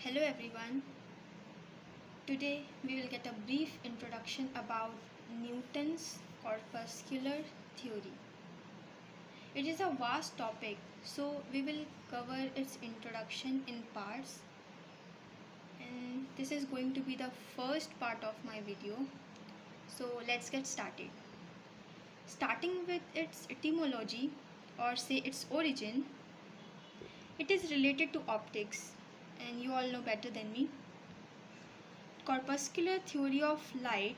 Hello everyone. Today we will get a brief introduction about Newton's corpuscular theory. It is a vast topic, so we will cover its introduction in parts, and this is going to be the first part of my video. So let's get started. Starting with its etymology, or say its origin, it is related to optics, and you all know better than me. Corpuscular theory of light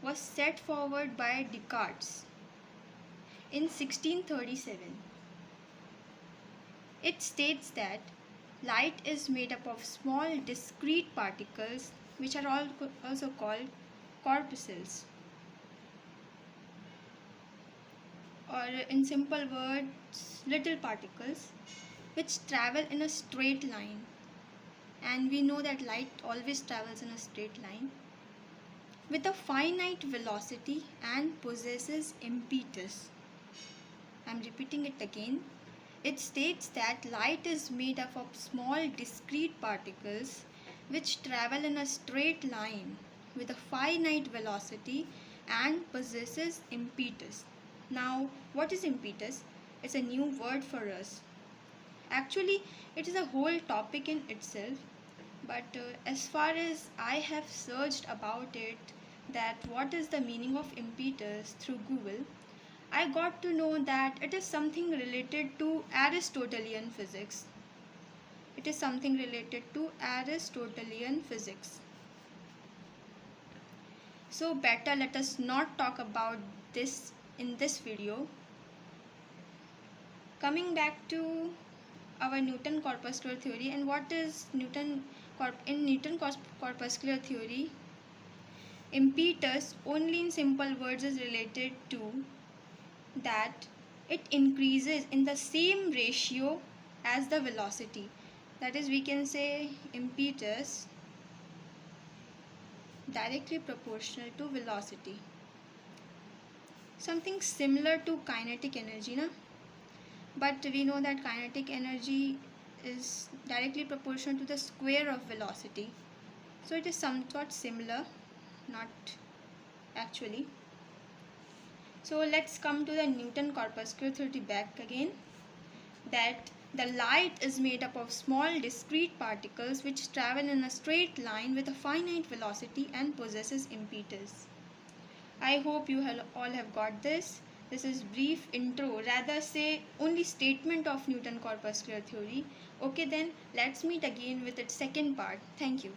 was set forward by Descartes in 1637. It states that light is made up of small discrete particles which are also called corpuscles, or in simple words, little particles which travel in a straight line. And we know that light always travels in a straight line with a finite velocity and possesses impetus. I am repeating it again. It states that light is made up of small discrete particles which travel in a straight line with a finite velocity and possesses impetus. Now, what is impetus? It's a new word for us. Actually, it is a whole topic in itself, but as far as I have searched about it, that what is the meaning of impetus through Google, I got to know that it is something related to Aristotelian physics. It is something related to Aristotelian physics. So better let us not talk about this in this video. Coming back to our Newton corpuscular theory, and what is Newton corpuscular theory? Impetus, only in simple words, is related to that it increases in the same ratio as the velocity. That is, we can say impetus directly proportional to velocity. Something similar to kinetic energy, na? But we know that kinetic energy is directly proportional to the square of velocity. So it is somewhat similar, not actually. So let's come to the Newton corpuscular theory back again. That the light is made up of small discrete particles which travel in a straight line with a finite velocity and possesses impetus. I hope you all have got this. This is brief intro, rather say only statement of Newton corpuscular theory. Okay, then let's meet again with its second part. Thank you.